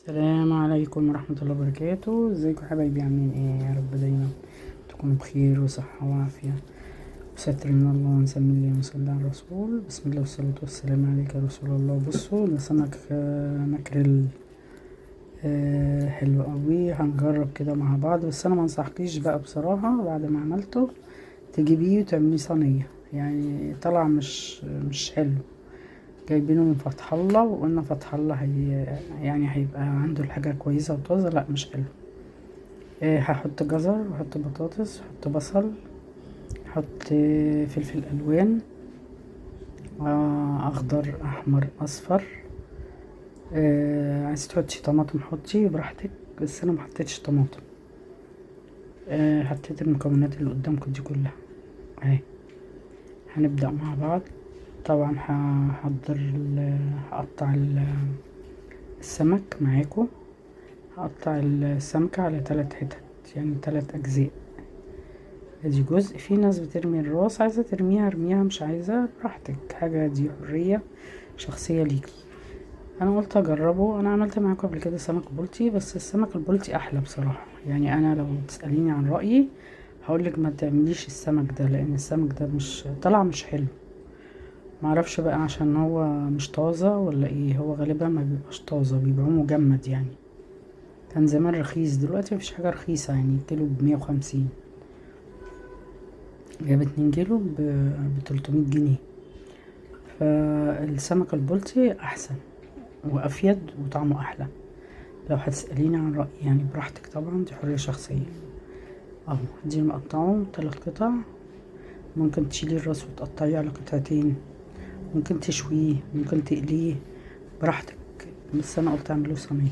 السلام عليكم ورحمة الله وبركاته. ازيكم حبايبي؟ عاملين ايه؟ يا رب دايما تكونوا بخير وصحة وعافية وستر من الله ونسمي الله ونصلي على الرسول. بسم الله والصلاة والسلام عليك يا رسول الله. بصوا ده سمك ماكريل حلو قوي. هنجرب كده مع بعض، بس انا منصحكيش بقى بصراحة بعد ما عملته تجيبيه وتعمليه صينية، يعني طلع مش حلو. جايبينه من فتح الله، وقلنا فتح الله يعني هيبقى عنده الحاجة كويسة وطازة. لا مش حلو. هحط جزر واحط بطاطس واحط بصل، احط فلفل الوان، اخضر احمر اصفر. عايز تحطي طماطم حطي براحتك، بس انا محطتش طماطم. حطيت المكونات اللي قدامكم دي كلها اهي. هنبدأ مع بعض. طبعا هقطع السمك معاكم. هقطع السمكة على 3 حتت، يعني 3 اجزاء. ادي جزء. في ناس بترمي الراس، عايزة ترميها ارميها، مش عايزة براحتك، حاجة دي حرية شخصية ليكي. انا قلت اجربه. انا عملت معاكم قبل كده سمك بلطي، بس السمك البلطي احلى بصراحة. يعني انا لو تسأليني عن رأيي هقولك ما تعمليش السمك ده، لان السمك ده مش طلع مش حلو. معرفش بقى عشان هو مش طازة ولا ايه. هو غالبا ما بيبقاش طازة، بيبقى مجمد يعني. كان زمان رخيص، دلوقتي مفيش حاجة رخيصة. يعني كيلو ب150، جاب 2 كيلو ب300 جنيه. فالسمك البلطي احسن وافيد وطعمه احلى. لو هتسأليني عن رأيي يعني براحتك طبعا، دي حرية شخصية. اهو دي مقطعه 3 قطع. ممكن تشيلي الراس وتقطعيه على قطعتين، ممكن تشويه، ممكن تقليه، براحتك. بس انا قلت اعمله صينية.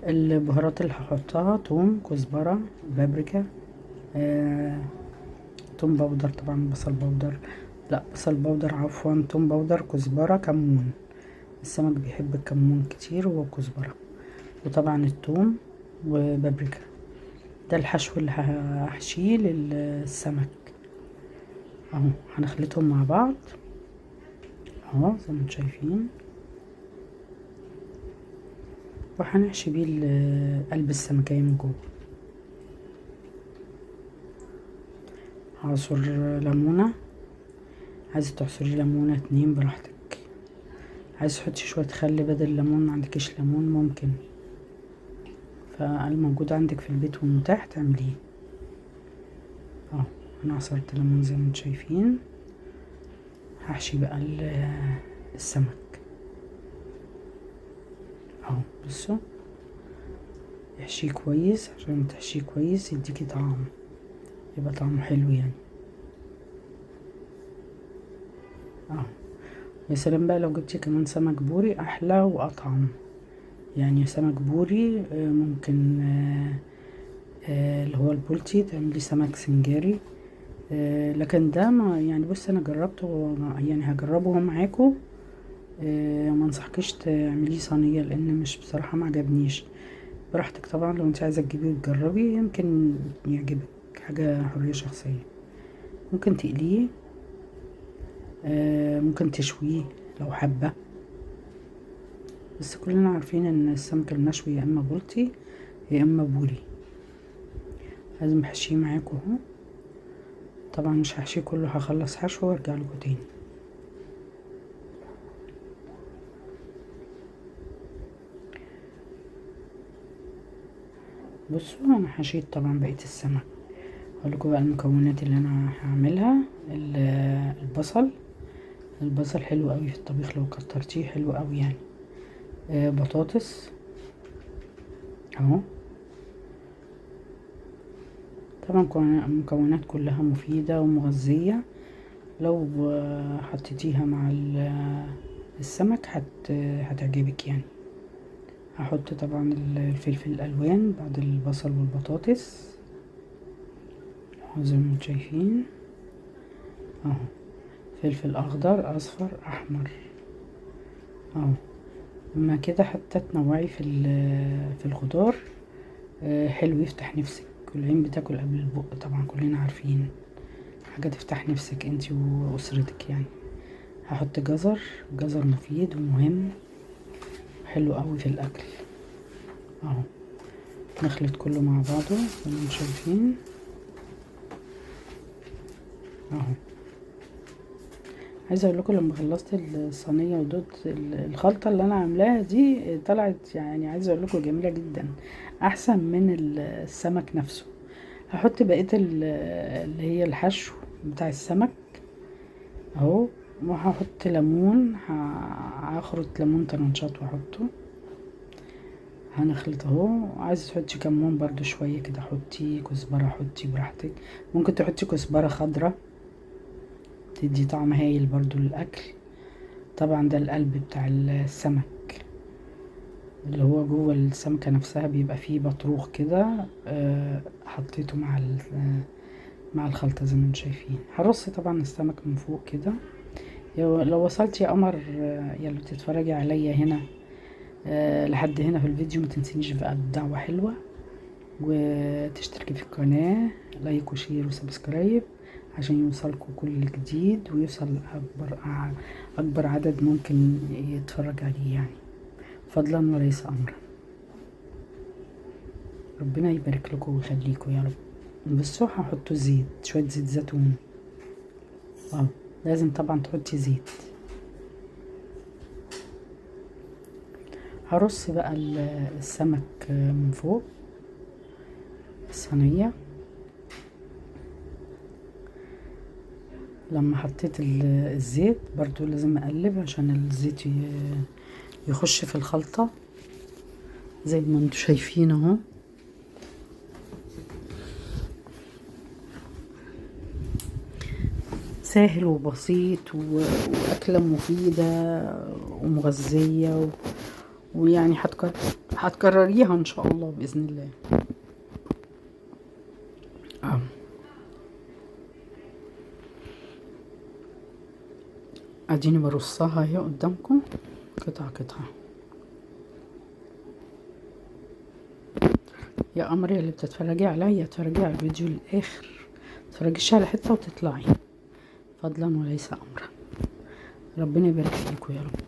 البهارات اللي هحطها توم، كزبرة، بابريكا، توم باودر طبعا، بصل باودر، لا بصل باودر عفوا، توم باودر، كزبرة، كمون. السمك بيحب الكمون كتير والكزبرة، وطبعا التوم وبابريكا. ده الحشو اللي هحشيه للسمك. اهو هنخلطهم مع بعض اهو زي ما انتم شايفين، وهنحشي بيه قلب السمكية من جوه. هعصر ليمونة، عايزة تعصري ليمونة 2 براحتك. عايز تحطي شوية خل بدل الليمون، ما عندكش ليمون ممكن، فالموجود عندك في البيت ومتاح تعمليه. اهو انا عصرت ليمون زي ما انتم شايفين. هحشي بقى السمك اهو. بصوا احشيه كويس، عشان تحشيه كويس يديكي طعم، يبقى طعمه حلو يعني. اهو يا سلام بقى لو جبتي كمان سمك بوري احلى واطعم. يعني سمك بوري ممكن اللي هو البولتي تعملي سمك سنجاري. لكن ده ما يعني، بص انا جربته يعني هجربه معاكم. ما انصحكيش تعمليه صينيه، لان مش بصراحه ما عجبنيش. براحتك طبعا، لو انت عايزه تجيبيه وتجربي يمكن يعجبك، حاجه حريه شخصيه. ممكن تقليه، ممكن تشويه لو حابه. بس كلنا عارفين ان السمك المشوي يا اما بلطي يا اما بوري. لازم احشيه معاكم اهو. طبعا مش هحشيه كله، هخلص حشو وارجع لكم تاني. بصوا انا حشيت طبعا بقية السمك. اقولكوا بقى المكونات اللي انا هعملها. البصل. البصل حلو قوي في الطبيخ، لو كترتيه حلو قوي يعني. بطاطس اهو. طبعا المكونات كلها مفيدة ومغذية. لو حطيتيها مع السمك هتعجبك يعني. هحط طبعا الفلفل الالوان بعد البصل والبطاطس زي ما انتم شايفين اهو. فلفل اخضر اصفر احمر اهو. اما كده حتى تنوعي في الخضار. حلو يفتح نفسك، والعين بتاكل قبل البق طبعا، كلنا عارفين. حاجة تفتح نفسك انتي واسرتك يعني. هحط جزر. جزر مفيد ومهم، حلو قوي في الاكل. اهو نخلط كله مع بعضه زي ما انتم شايفين اهو. عايزه اقول لكم لما خلصت الصينيه ودوت الخلطه اللي انا عاملاها دي طلعت يعني عايزه اقول لكم جميله جدا، احسن من السمك نفسه. هحط بقيه اللي هي الحشو بتاع السمك اهو، وهحط ليمون، هخرط ليمون طرنشات واحطه. هنخلط اهو. عايزه تحطي كمون برضو شويه كده حطي، كزبره حطي براحتك، ممكن تحطي كزبره خضراء تدي طعم هايل برضو للاكل. طبعا ده القلب بتاع السمك اللي هو جوه السمكه نفسها بيبقى فيه بطروخ كده، حطيته مع الخلطه زي ما انتم شايفين. هرص طبعا السمك من فوق كده. لو وصلت يا قمر يا اللي بتتفرجي عليا هنا لحد هنا في الفيديو، ما تنسينيش بقى بدعوة حلوة وتشتركي في القناة، لايك وشير وسبسكرايب عشان يوصلكوا كل جديد ويوصل اكبر عدد ممكن يتفرج عليه يعني، فضلا وليس امرا. ربنا يبارك لكم ويخليكم يا رب. بصوا هحطوا زيت، شوية زيت زيتون. لازم طبعا تحطي زيت. هرص بقى السمك من فوق الصينية. لما حطيت الزيت برضو لازم اقلب عشان الزيت يخش في الخلطة زي ما انتوا شايفين اهو. سهل وبسيط واكلة مفيدة ومغذية ويعني هتكرريها ان شاء الله باذن الله. اديني برصها اهي قدامكم قطعة قطعة. يا قمري اللي بتتفرجي عليا اتفرجي على الفيديو للاخر، متتفرجيش على حتة وتطلعي، فضلا وليس امرا. ربنا يبارك فيكم يا رب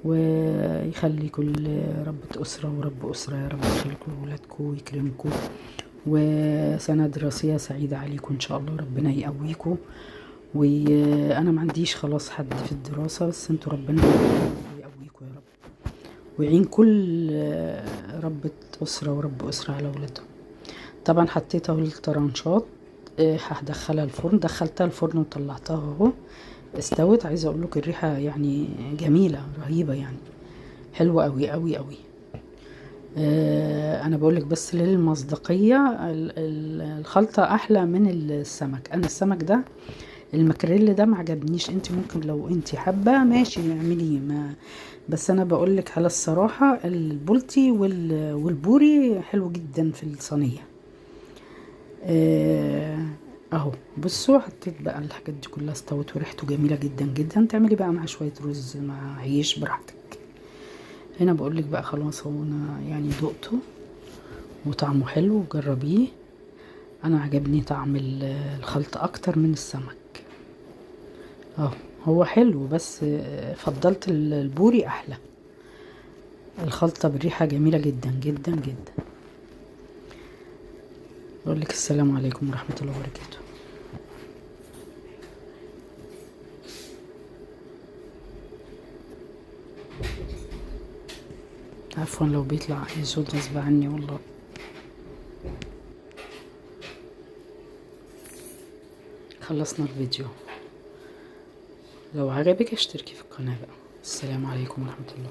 ويخلي كل ربة أسرة ورب أسرة يا رب، يخليكم ولادكم ويكرمكم، وسنة دراسية سعيدة عليكم إن شاء الله. ربنا يقويكم، وأنا ما عنديش خلاص حد في الدراسة، بس انتوا ربنا يقويكم يا رب ويعين كل ربة أسرة ورب أسرة على ولادهم. طبعا حطيت اهو الطرنشات، هدخلها الفرن. دخلتها الفرن وطلعتها اهو استوت. عايزه اقول لكم الريحه يعني جميله رهيبه يعني حلوه قوي قوي قوي. انا بقولك بس للمصداقيه الخلطه احلى من السمك. انا السمك ده المكريل ده ما عجبنيش، انت ممكن لو انت حابه ماشي اعمليه، ما بس انا بقولك على الصراحه البلطي والبوري حلو جدا في الصينيه. اهو بصوا حطيت بقى الحاجات دي كلها استوت وريحته جميله جدا جدا. تعملي بقى معاها شويه رز مع عيش براحتك. هنا بقولك بقى خلاص هو انا يعني دقته وطعمه حلو، جربيه. انا عجبني طعم الخلطه اكتر من السمك. اهو هو حلو بس فضلت البوري احلى. الخلطه بالريحه جميله جدا جدا جدا. بقولك السلام عليكم ورحمه الله وبركاته. عفوا لو بيطلع اي صوت غصب عني والله. خلصنا الفيديو، لو عجبك اشتركي في القناة بقى. السلام عليكم ورحمة الله.